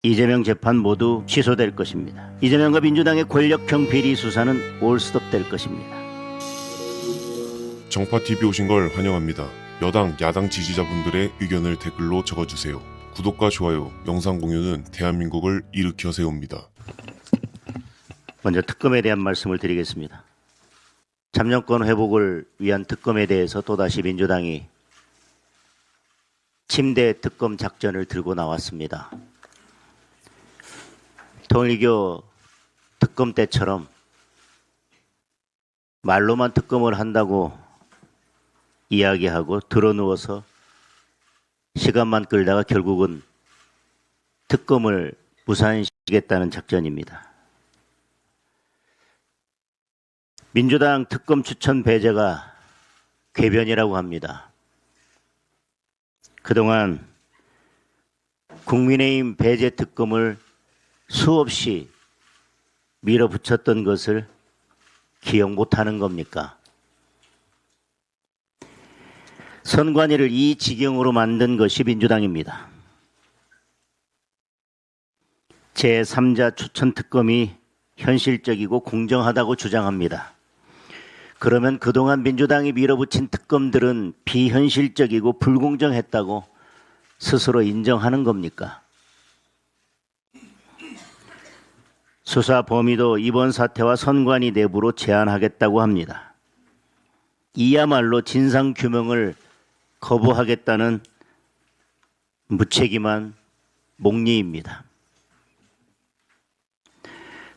이재명 재판 모두 취소될 것입니다. 이재명과 민주당의 권력형 비리 수사는 올스톱될 것입니다. 정파TV 오신 걸 환영합니다. 여당, 야당 지지자분들의 의견을 댓글로 적어주세요. 구독과 좋아요, 영상 공유는 대한민국을 일으켜 세웁니다. 먼저 특검에 대한 말씀을 드리겠습니다. 참정권 회복을 위한 특검에 대해서 또다시 민주당이 침대 특검 작전을 들고 나왔습니다. 통일교 특검 때처럼 말로만 특검을 한다고 이야기하고 드러누워서 시간만 끌다가 결국은 특검을 무산시키겠다는 작전입니다. 민주당 특검 추천 배제가 궤변이라고 합니다. 그동안 국민의힘 배제 특검을 수없이 밀어붙였던 것을 기억 못하는 겁니까? 선관위를 이 지경으로 만든 것이 민주당입니다. 제3자 추천 특검이 현실적이고 공정하다고 주장합니다. 그러면 그동안 민주당이 밀어붙인 특검들은 비현실적이고 불공정했다고 스스로 인정하는 겁니까? 수사 범위도 이번 사태와 선관위 내부로 제한하겠다고 합니다. 이야말로 진상규명을 거부하겠다는 무책임한 목리입니다.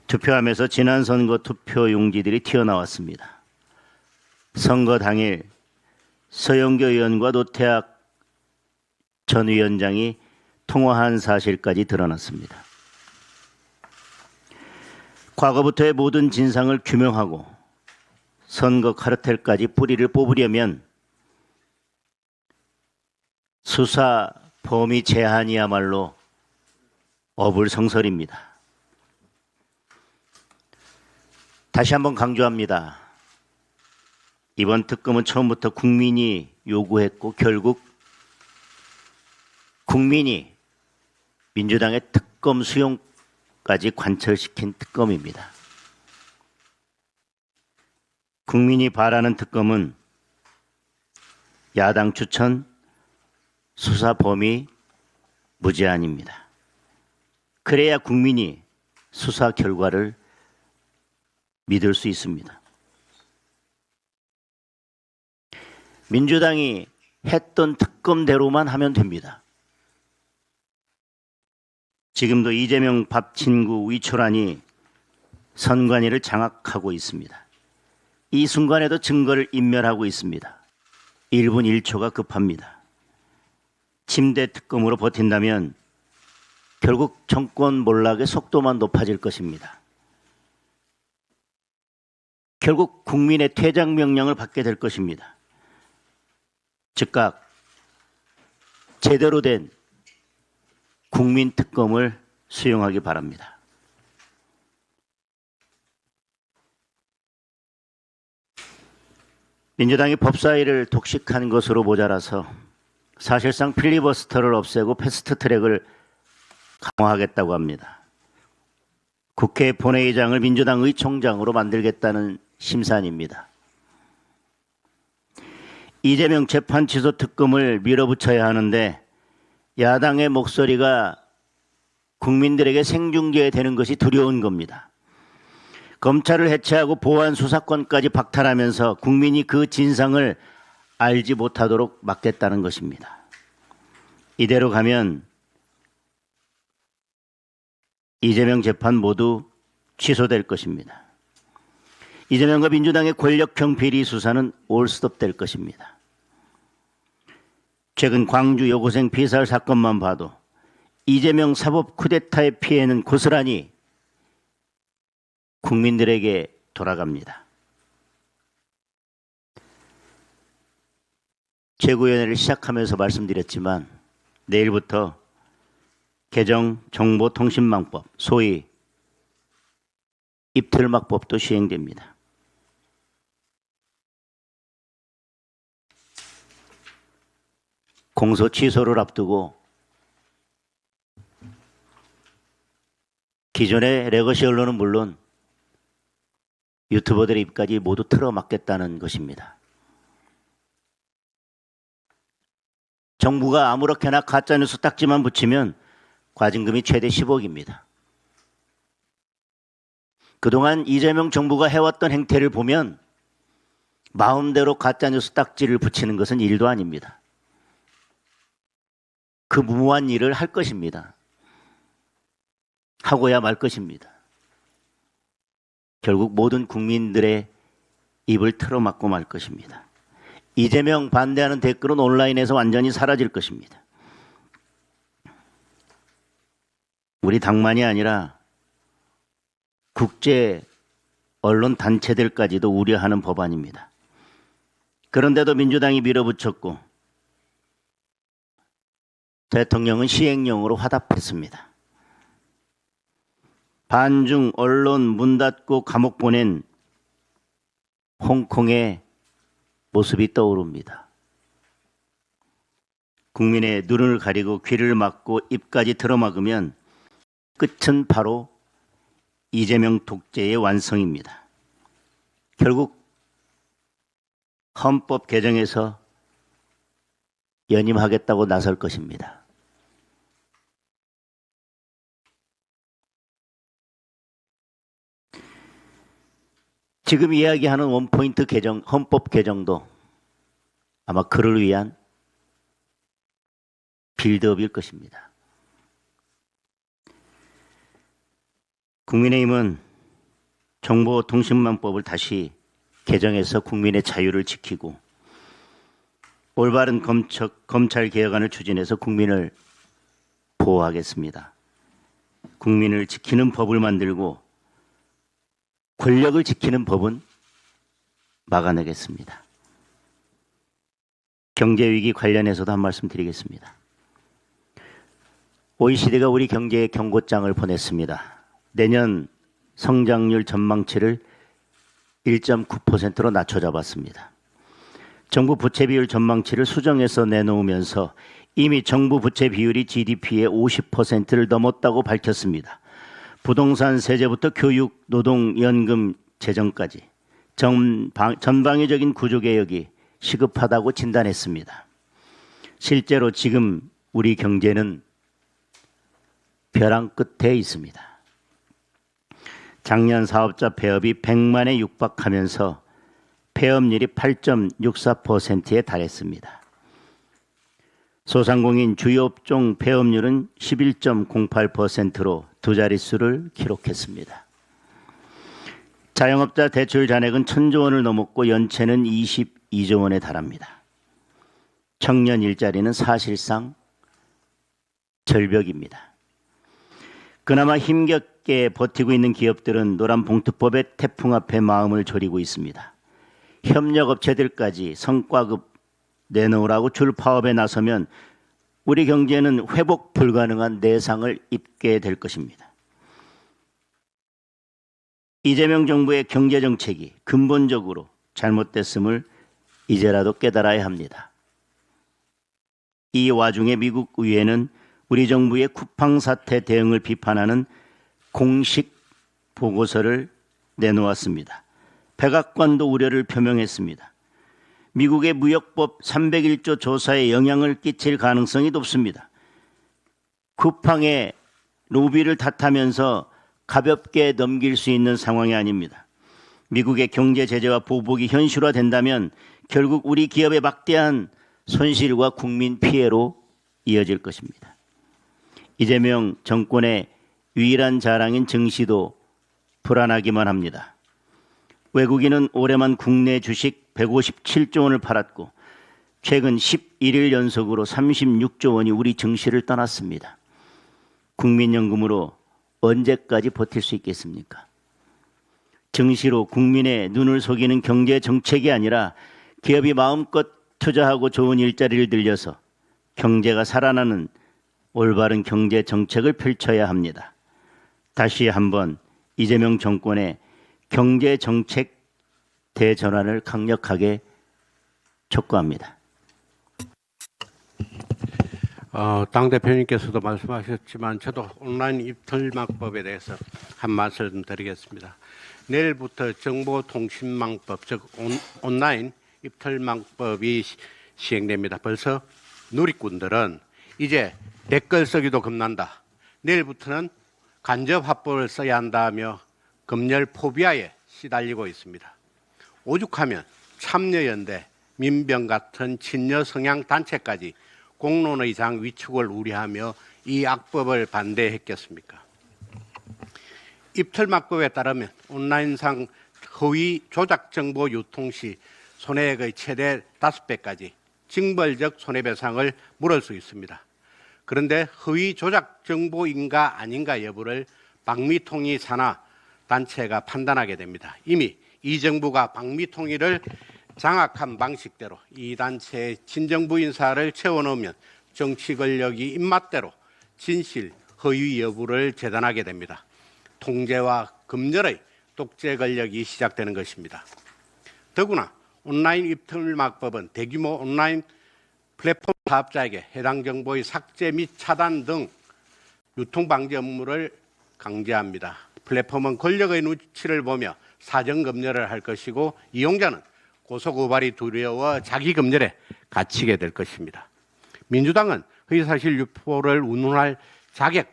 투표함에서 지난 선거 투표용지들이 튀어나왔습니다. 선거 당일 서영교 의원과 노태학 전 위원장이 통화한 사실까지 드러났습니다. 과거부터의 모든 진상을 규명하고 선거 카르텔까지 뿌리를 뽑으려면 수사 범위 제한이야말로 어불성설입니다. 다시 한번 강조합니다. 이번 특검은 처음부터 국민이 요구했고 결국 국민이 민주당의 특검 수용까지 관철시킨 특검입니다. 국민이 바라는 특검은 야당 추천, 수사 범위 무제한입니다. 그래야 국민이 수사 결과를 믿을 수 있습니다. 민주당이 했던 특검대로만 하면 됩니다. 지금도 이재명 밥 친구 위초란이 선관위를 장악하고 있습니다. 이 순간에도 증거를 인멸하고 있습니다. 1분 1초가 급합니다. 침대 특검으로 버틴다면 결국 정권 몰락의 속도만 높아질 것입니다. 결국 국민의 퇴장 명령을 받게 될 것입니다. 즉각 제대로 된 국민 특검을 수용하기 바랍니다. 민주당이 법사위를 독식한 것으로 모자라서 사실상 필리버스터를 없애고 패스트트랙을 강화하겠다고 합니다. 국회 본회의장을 민주당 의총장으로 만들겠다는 심산입니다. 이재명 재판 취소 특검을 밀어붙여야 하는데 야당의 목소리가 국민들에게 생중계되는 것이 두려운 겁니다. 검찰을 해체하고 보안 수사권까지 박탈하면서 국민이 그 진상을 알지 못하도록 막겠다는 것입니다. 이대로 가면 이재명 재판 모두 취소될 것입니다. 이재명과 민주당의 권력형 비리 수사는 올스톱될 것입니다. 최근 광주 여고생 피살 사건만 봐도 이재명 사법 쿠데타의 피해는 고스란히 국민들에게 돌아갑니다. 최고위원회를 시작하면서 말씀드렸지만 내일부터 개정정보통신망법, 소위 입틀막법도 시행됩니다. 공소 취소를 앞두고 기존의 레거시 언론은 물론 유튜버들의 입까지 모두 틀어막겠다는 것입니다. 정부가 아무렇게나 가짜뉴스 딱지만 붙이면 과징금이 최대 10억입니다. 그동안 이재명 정부가 해왔던 행태를 보면 마음대로 가짜뉴스 딱지를 붙이는 것은 일도 아닙니다. 그 무모한 일을 할 것입니다. 하고야 말 것입니다. 결국 모든 국민들의 입을 틀어막고 말 것입니다. 이재명 반대하는 댓글은 온라인에서 완전히 사라질 것입니다. 우리 당만이 아니라 국제 언론 단체들까지도 우려하는 법안입니다. 그런데도 민주당이 밀어붙였고 대통령은 시행령으로 화답했습니다. 반중 언론 문 닫고 감옥 보낸 홍콩의 모습이 떠오릅니다. 국민의 눈을 가리고 귀를 막고 입까지 틀어막으면 끝은 바로 이재명 독재의 완성입니다. 결국 헌법 개정에서 연임하겠다고 나설 것입니다. 지금 이야기하는 원포인트 개정, 헌법 개정도 아마 그를 위한 빌드업일 것입니다. 국민의힘은 정보통신망법을 다시 개정해서 국민의 자유를 지키고 올바른 검찰 개혁안을 추진해서 국민을 보호하겠습니다. 국민을 지키는 법을 만들고 권력을 지키는 법은 막아내겠습니다. 경제위기 관련해서도 한 말씀 드리겠습니다. OECD가 우리 경제에 경고장을 보냈습니다. 내년 성장률 전망치를 1.9%로 낮춰 잡았습니다. 정부 부채 비율 전망치를 수정해서 내놓으면서 이미 정부 부채 비율이 GDP의 50%를 넘었다고 밝혔습니다. 부동산 세제부터 교육, 노동, 연금, 재정까지 전방위적인 구조개혁이 시급하다고 진단했습니다. 실제로 지금 우리 경제는 벼랑 끝에 있습니다. 작년 사업자 폐업이 100만에 육박하면서 폐업률이 8.64%에 달했습니다. 소상공인 주요 업종 폐업률은 11.08%로 두 자릿수를 기록했습니다. 자영업자 대출 잔액은 1,000조 원을 넘었고 연체는 22조 원에 달합니다. 청년 일자리는 사실상 절벽입니다. 그나마 힘겹게 버티고 있는 기업들은 노란봉투법의 태풍 앞에 마음을 졸이고 있습니다. 협력업체들까지 성과급 내놓으라고 줄 파업에 나서면 우리 경제는 회복 불가능한 내상을 입게 될 것입니다. 이재명 정부의 경제정책이 근본적으로 잘못됐음을 이제라도 깨달아야 합니다. 이 와중에 미국 의회는 우리 정부의 쿠팡 사태 대응을 비판하는 공식 보고서를 내놓았습니다. 백악관도 우려를 표명했습니다. 미국의 무역법 301조 조사에 영향을 끼칠 가능성이 높습니다. 쿠팡의 로비를 탓하면서 가볍게 넘길 수 있는 상황이 아닙니다. 미국의 경제 제재와 보복이 현실화된다면 결국 우리 기업의 막대한 손실과 국민 피해로 이어질 것입니다. 이재명 정권의 유일한 자랑인 증시도 불안하기만 합니다. 외국인은 올해만 국내 주식 157조 원을 팔았고 최근 11일 연속으로 36조 원이 우리 증시를 떠났습니다. 국민연금으로 언제까지 버틸 수 있겠습니까? 증시로 국민의 눈을 속이는 경제 정책이 아니라 기업이 마음껏 투자하고 좋은 일자리를 들여서 경제가 살아나는 올바른 경제 정책을 펼쳐야 합니다. 다시 한번 이재명 정권의 경제 정책 대전환을 강력하게 촉구합니다. 당 대표님께서도 말씀하셨지만 저도 온라인 입틀막법에 대해서 한 말씀 드리겠습니다. 내일부터 정보통신망법, 즉 온라인 입틀막법이 시행됩니다. 벌써 누리꾼들은 이제 댓글 쓰기도 겁난다. 내일부터는 간접 화법을 써야 한다며 검열 포비아에 시달리고 있습니다. 오죽하면 참여연대, 민병 같은 친여 성향 단체까지 공론의장 위축을 우려하며 이 악법을 반대했겠습니까? 입틀막법에 따르면 온라인상 허위 조작 정보 유통 시 손해액의 최대 5배까지 징벌적 손해배상을 물을 수 있습니다. 그런데 허위 조작 정보인가 아닌가 여부를 방미통일 산하 단체가 판단하게 됩니다. 이미 이 정부가 방미통일을 장악한 방식대로 이 단체의 진정부 인사를 채워넣으면 정치 권력이 입맛대로 진실, 허위 여부를 재단하게 됩니다. 통제와 검열의 독재 권력이 시작되는 것입니다. 더구나 온라인 입틀막법은 대규모 온라인 플랫폼 사업자에게 해당 정보의 삭제 및 차단 등 유통방지 업무를 강제합니다. 플랫폼은 권력의 눈치를 보며 사전 검열을 할 것이고 이용자는 고소고발이 두려워 자기 검열에 갇히게 될 것입니다. 민주당은 허위사실 유포를 운운할 자격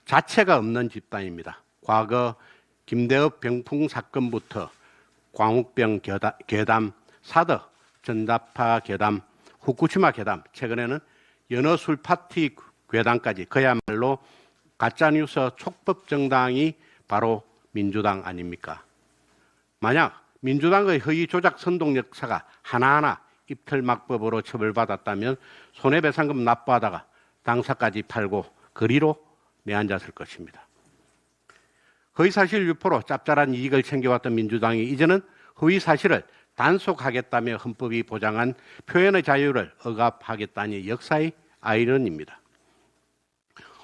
자체가 없는 집단입니다. 과거 김대업 병풍 사건부터 광우병 괴담, 사드, 전자파 괴담, 후쿠시마 괴담, 최근에는 연어 술 파티 괴담까지 그야말로 가짜뉴스 촉법 정당이 바로 민주당 아닙니까? 만약 민주당의 허위 조작 선동 역사가 하나하나 입틀막법으로 처벌받았다면 손해배상금 납부하다가 당사까지 팔고 거리로 내앉았을 것입니다. 허위사실 유포로 짭짤한 이익을 챙겨왔던 민주당이 이제는 허위사실을 단속하겠다며 헌법이 보장한 표현의 자유를 억압하겠다니 역사의 아이러니입니다.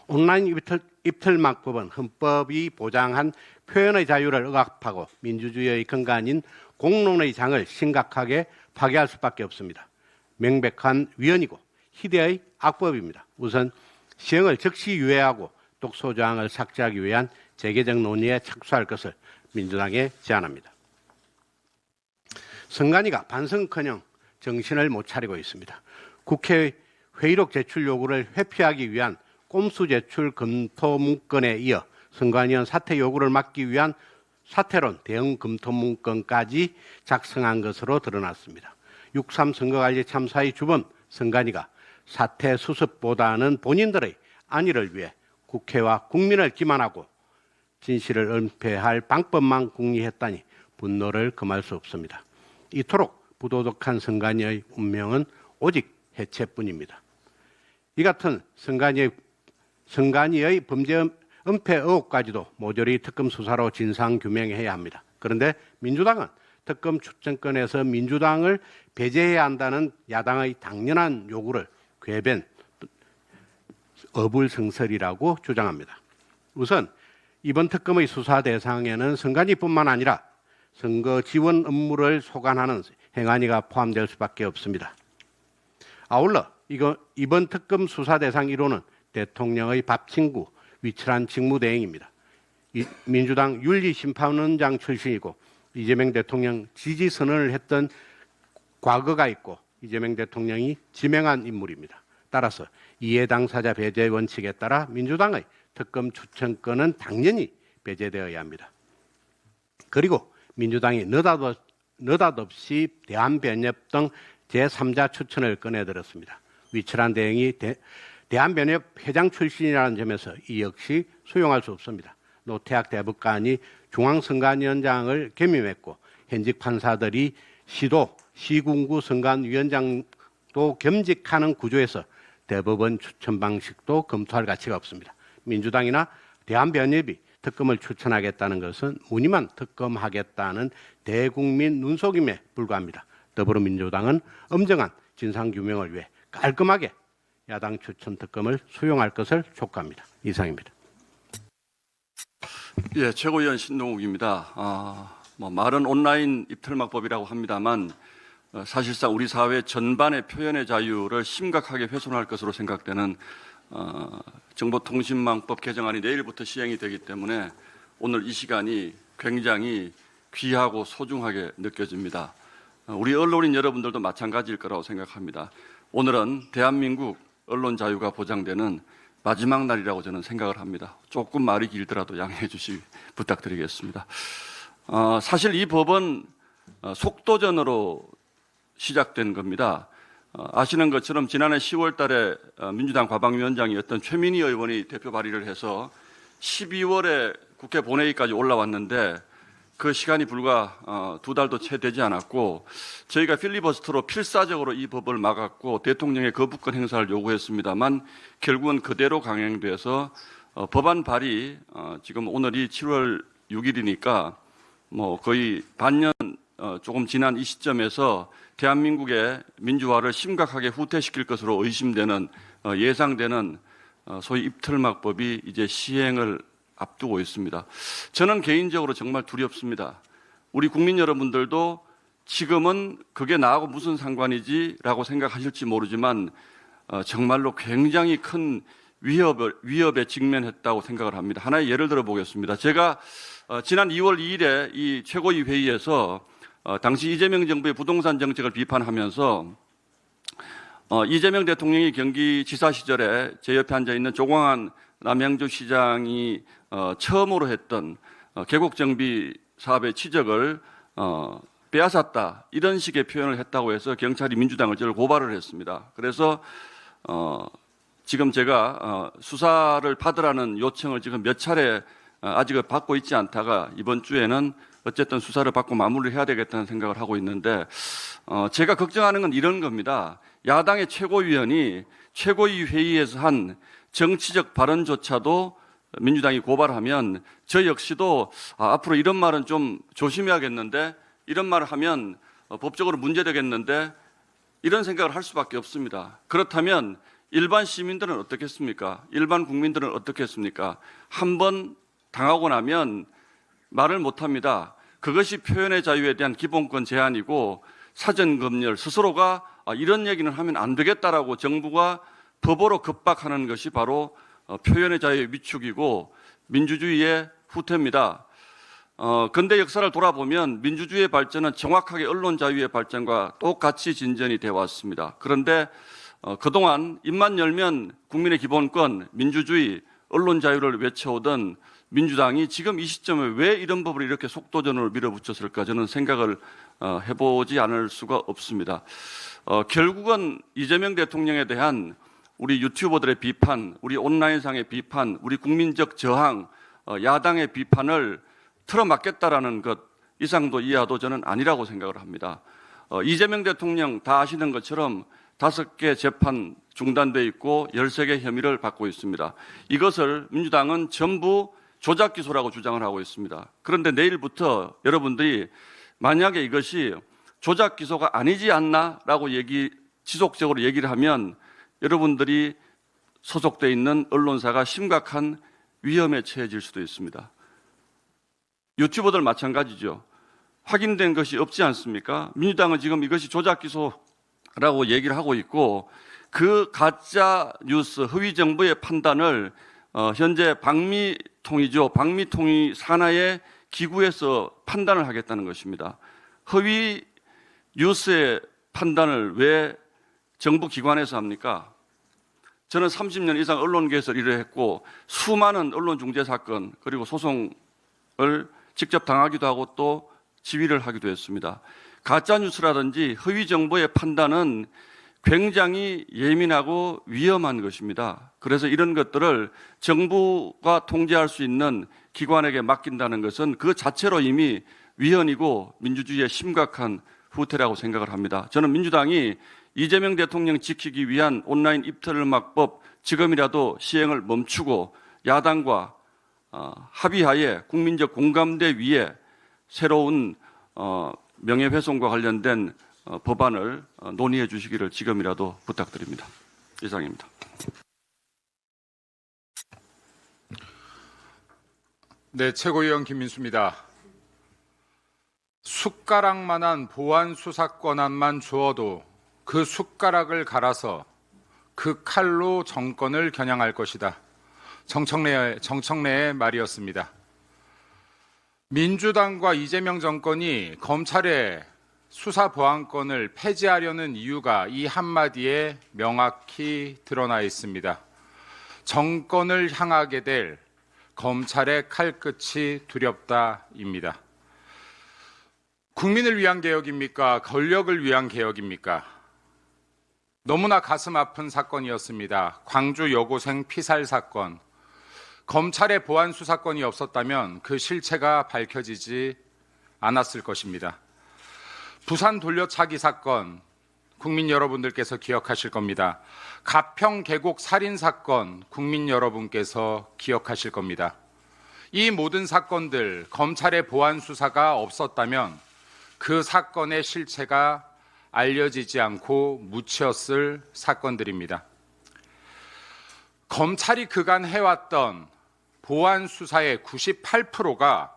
온라인 입틀막법은 헌법이 보장한 표현의 자유를 억압하고 민주주의의 근간인 공론의 장을 심각하게 파괴할 수밖에 없습니다. 명백한 위헌이고 희대의 악법입니다. 우선 시행을 즉시 유예하고 독소조항을 삭제하기 위한 재개정 논의에 착수할 것을 민주당에 제안합니다. 선관위가 반성커녕 정신을 못 차리고 있습니다. 국회 회의록 제출 요구를 회피하기 위한 꼼수 제출 검토 문건에 이어 선관위원 사퇴 요구를 막기 위한 사퇴론 대응 검토 문건까지 작성한 것으로 드러났습니다. 6.3 선거관리 참사의 주범 선관위가 사퇴 수습보다는 본인들의 안위를 위해 국회와 국민을 기만하고 진실을 은폐할 방법만 궁리했다니 분노를 금할 수 없습니다. 이토록 부도덕한 선관위의 운명은 오직 해체뿐입니다. 이 같은 선관위의 범죄 은폐 의혹까지도 모조리 특검 수사로 진상 규명해야 합니다. 그런데 민주당은 특검 추천권에서 민주당을 배제해야 한다는 야당의 당연한 요구를 궤변 어불성설이라고 주장합니다. 우선 이번 특검의 수사 대상에는 선관위뿐만 아니라 선거 지원 업무를 소관하는 행안위가 포함될 수밖에 없습니다. 아울러 이번 특검 수사 대상 1호는 대통령의 밥친구 위철한 직무대행입니다. 민주당 윤리심판원장 출신이고 이재명 대통령 지지 선언을 했던 과거가 있고 이재명 대통령이 지명한 인물입니다. 따라서 이해 당사자 배제 원칙에 따라 민주당의 특검 추천권은 당연히 배제되어야 합니다. 그리고 민주당이 느닷없이 대한변협 등 제3자 추천을 꺼내들었습니다. 위철한 대행이 대한변협 회장 출신이라는 점에서 이 역시 수용할 수 없습니다. 노태학 대법관이 중앙선관위원장을 겸임했고 현직 판사들이 시도, 시군구 선관위원장도 겸직하는 구조에서 대법원 추천 방식도 검토할 가치가 없습니다. 민주당이나 대한변협이 특검을 추천하겠다는 것은 무늬만 특검하겠다는 대국민 눈속임에 불과합니다. 더불어민주당은 엄정한 진상규명을 위해 깔끔하게 야당 추천 특검을 수용할 것을 촉구합니다. 이상입니다. 예, 최고위원 신동욱입니다. 말은 온라인 입틀막법이라고 합니다만 사실상 우리 사회 전반의 표현의 자유를 심각하게 훼손할 것으로 생각되는 정보통신망법 개정안이 내일부터 시행이 되기 때문에 오늘 이 시간이 굉장히 귀하고 소중하게 느껴집니다. 우리 언론인 여러분들도 마찬가지일 거라고 생각합니다. 오늘은 대한민국 언론 자유가 보장되는 마지막 날이라고 저는 생각을 합니다. 조금 말이 길더라도 양해해 주시기 부탁드리겠습니다. 사실 이 법은 속도전으로 시작된 겁니다. 아시는 것처럼 지난해 10월 달에 민주당 과방위원장이었던 최민희 의원이 대표 발의를 해서 12월에 국회 본회의까지 올라왔는데 그 시간이 불과 2달도 채 되지 않았고 저희가 필리버스터로 필사적으로 이 법을 막았고 대통령의 거부권 행사를 요구했습니다만 결국은 그대로 강행돼서 법안 발의 지금 오늘이 7월 6일이니까 뭐 거의 반년 조금 지난 이 시점에서 대한민국의 민주화를 심각하게 후퇴시킬 것으로 의심되는 예상되는 소위 입틀막법이 이제 시행을 앞두고 있습니다. 저는 개인적으로 정말 두렵습니다. 우리 국민 여러분들도 지금은 그게 나하고 무슨 상관이지라고 생각하실지 모르지만 정말로 굉장히 큰 위협에 직면했다고 생각을 합니다. 하나의 예를 들어 보겠습니다. 제가 지난 2월 2일에 이 최고위 회의에서 당시 이재명 정부의 부동산 정책을 비판하면서 이재명 대통령이 경기지사 시절에 제 옆에 앉아 있는 조광한 남양주시장이 처음으로 했던 계곡정비 사업의 치적을 빼앗았다 이런 식의 표현을 했다고 해서 경찰이 민주당을 저를 고발을 했습니다. 그래서 지금 제가 수사를 받으라는 요청을 지금 몇 차례 아직은 받고 있지 않다가 이번 주에는 어쨌든 수사를 받고 마무리를 해야 되겠다는 생각을 하고 있는데 제가 걱정하는 건 이런 겁니다. 야당의 최고위원이 최고위 회의에서 한 정치적 발언조차도 민주당이 고발하면 저 역시도 앞으로 이런 말은 좀 조심해야겠는데 이런 말을 하면 법적으로 문제되겠는데 이런 생각을 할 수밖에 없습니다. 그렇다면 일반 시민들은 어떻겠습니까? 일반 국민들은 어떻겠습니까? 한번 당하고 나면 말을 못합니다. 그것이 표현의 자유에 대한 기본권 제한이고 사전검열 스스로가 이런 얘기는 하면 안 되겠다라고 정부가 법으로 급박하는 것이 바로 표현의 자유의 위축이고 민주주의의 후퇴입니다. 근대 역사를 돌아보면 민주주의의 발전은 정확하게 언론 자유의 발전과 똑같이 진전이 되어 왔습니다. 그런데 그동안 입만 열면 국민의 기본권, 민주주의, 언론 자유를 외쳐오던 민주당이 지금 이 시점에 왜 이런 법을 이렇게 속도전으로 밀어붙였을까 저는 생각을 해보지 않을 수가 없습니다. 결국은 이재명 대통령에 대한 우리 유튜버들의 비판, 우리 온라인상의 비판, 우리 국민적 저항, 야당의 비판을 틀어막겠다라는 것 이상도 이하도 저는 아니라고 생각을 합니다. 이재명 대통령 다 아시는 것처럼 5개 재판 중단돼 있고 13개 혐의를 받고 있습니다. 이것을 민주당은 전부 조작 기소라고 주장을 하고 있습니다. 그런데 내일부터 여러분들이 만약에 이것이 조작 기소가 아니지 않나라고 지속적으로 얘기를 하면 여러분들이 소속돼 있는 언론사가 심각한 위험에 처해질 수도 있습니다. 유튜버들 마찬가지죠. 확인된 것이 없지 않습니까? 민주당은 지금 이것이 조작 기소라고 얘기를 하고 있고 그 가짜 뉴스 허위 정보의 판단을 현재 방미통이 산하의 기구에서 판단을 하겠다는 것입니다. 허위 뉴스의 판단을 왜 정부 기관에서 합니까? 저는 30년 이상 언론계에서 일을 했고 수많은 언론 중재 사건 그리고 소송을 직접 당하기도 하고 또 지휘를 하기도 했습니다. 가짜 뉴스라든지 허위 정보의 판단은 굉장히 예민하고 위험한 것입니다. 그래서 이런 것들을 정부가 통제할 수 있는 기관에게 맡긴다는 것은 그 자체로 이미 위헌이고 민주주의의 심각한 후퇴라고 생각을 합니다. 저는 민주당이 이재명 대통령 지키기 위한 온라인 입틀막법 지금이라도 시행을 멈추고 야당과 합의하에 국민적 공감대 위에 새로운 명예훼손과 관련된 법안을 논의해 주시기를 지금이라도 부탁드립니다. 이상입니다. 네, 최고위원 김민수입니다. 숟가락만한 보안 수사 권한만 주어도 그 숟가락을 갈아서 그 칼로 정권을 겨냥할 것이다. 정청래의 말이었습니다. 민주당과 이재명 정권이 검찰의 수사 보안권을 폐지하려는 이유가 이 한마디에 명확히 드러나 있습니다. 정권을 향하게 될 검찰의 칼끝이 두렵다입니다. 국민을 위한 개혁입니까? 권력을 위한 개혁입니까? 너무나 가슴 아픈 사건이었습니다. 광주 여고생 피살 사건. 검찰의 보안 수사권이 없었다면 그 실체가 밝혀지지 않았을 것입니다. 부산 돌려차기 사건, 국민 여러분들께서 기억하실 겁니다. 가평 계곡 살인 사건, 국민 여러분께서 기억하실 겁니다. 이 모든 사건들, 검찰의 보안 수사가 없었다면 그 사건의 실체가 알려지지 않고 묻혔을 사건들입니다. 검찰이 그간 해왔던 보안 수사의 98%가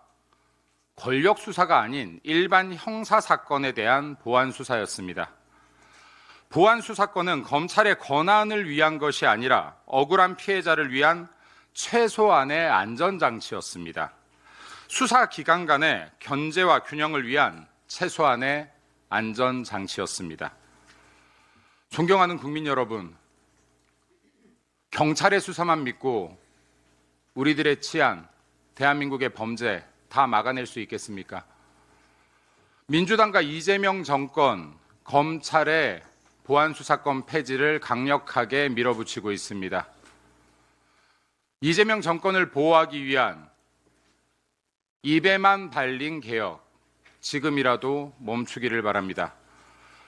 권력 수사가 아닌 일반 형사 사건에 대한 보안 수사였습니다. 보안 수사권은 검찰의 권한을 위한 것이 아니라 억울한 피해자를 위한 최소한의 안전장치였습니다. 수사 기관 간의 견제와 균형을 위한 최소한의 안전장치였습니다. 존경하는 국민 여러분, 경찰의 수사만 믿고 우리들의 치안, 대한민국의 범죄 다 막아낼 수 있겠습니까? 민주당과 이재명 정권, 검찰의 보안수사권 폐지를 강력하게 밀어붙이고 있습니다. 이재명 정권을 보호하기 위한 입에만 발린 개혁, 지금이라도 멈추기를 바랍니다.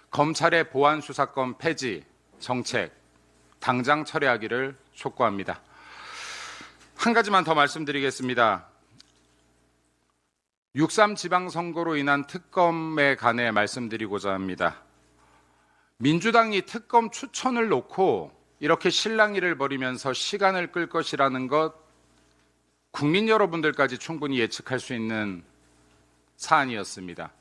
검찰의 보안수사권 폐지 정책, 당장 철회하기를 촉구합니다. 한 가지만 더 말씀드리겠습니다. 6.3 지방선거로 인한 특검에 관해 말씀드리고자 합니다. 민주당이 특검 추천을 놓고 이렇게 실랑이를 벌이면서 시간을 끌 것이라는 것 국민 여러분들까지 충분히 예측할 수 있는 사안이었습니다.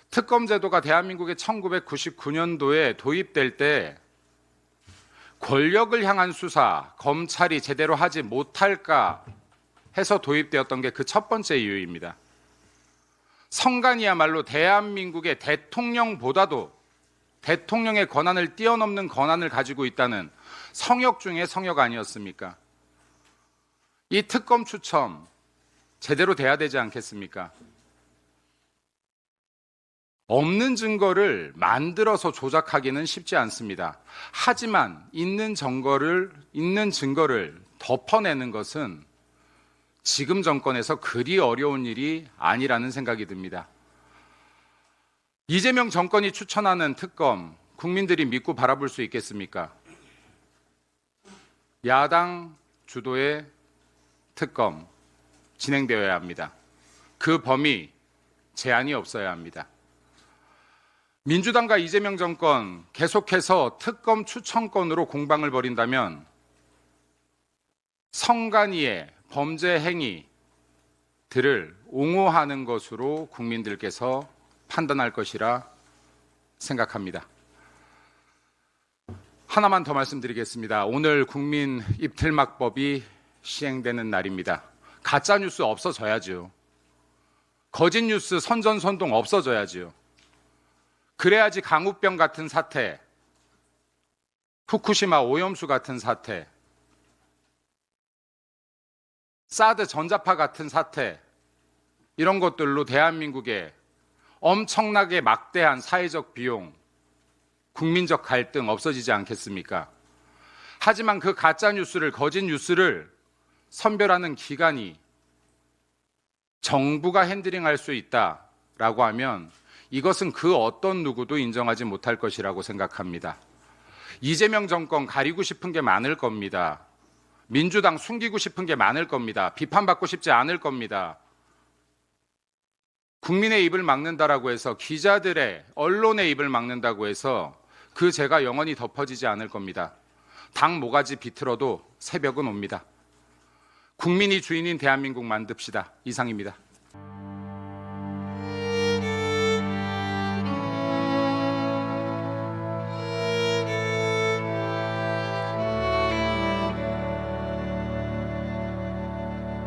특검 제도가 대한민국의 1999년도에 도입될 때 권력을 향한 수사, 검찰이 제대로 하지 못할까 해서 도입되었던 게 그 첫 번째 이유입니다. 선관위야말로 대한민국의 대통령보다도 대통령의 권한을 뛰어넘는 권한을 가지고 있다는 성역 중에 성역 아니었습니까? 이 특검 추첨 제대로 돼야 되지 않겠습니까? 없는 증거를 만들어서 조작하기는 쉽지 않습니다. 하지만 있는 증거를 덮어내는 것은 지금 정권에서 그리 어려운 일이 아니라는 생각이 듭니다. 이재명 정권이 추천하는 특검, 국민들이 믿고 바라볼 수 있겠습니까? 야당 주도의 특검 진행되어야 합니다. 그 범위, 제한이 없어야 합니다. 민주당과 이재명 정권 계속해서 특검 추천권으로 공방을 벌인다면 선관위의 범죄 행위들을 옹호하는 것으로 국민들께서 판단할 것이라 생각합니다. 하나만 더 말씀드리겠습니다. 오늘 국민 입틀막법이 시행되는 날입니다. 가짜뉴스 없어져야죠. 거짓뉴스 선전선동 없어져야죠. 그래야지 강우병 같은 사태, 후쿠시마 오염수 같은 사태, 사드 전자파 같은 사태, 이런 것들로 대한민국에 엄청나게 막대한 사회적 비용, 국민적 갈등 없어지지 않겠습니까? 하지만 그 가짜뉴스를, 거짓뉴스를 선별하는 기관이 정부가 핸들링할 수 있다라고 하면 이것은 그 어떤 누구도 인정하지 못할 것이라고 생각합니다. 이재명 정권 가리고 싶은 게 많을 겁니다. 민주당 숨기고 싶은 게 많을 겁니다. 비판받고 싶지 않을 겁니다. 국민의 입을 막는다라고 해서, 기자들의, 언론의 입을 막는다고 해서 그 죄가 영원히 덮어지지 않을 겁니다. 당 모가지 비틀어도 새벽은 옵니다. 국민이 주인인 대한민국 만듭시다. 이상입니다.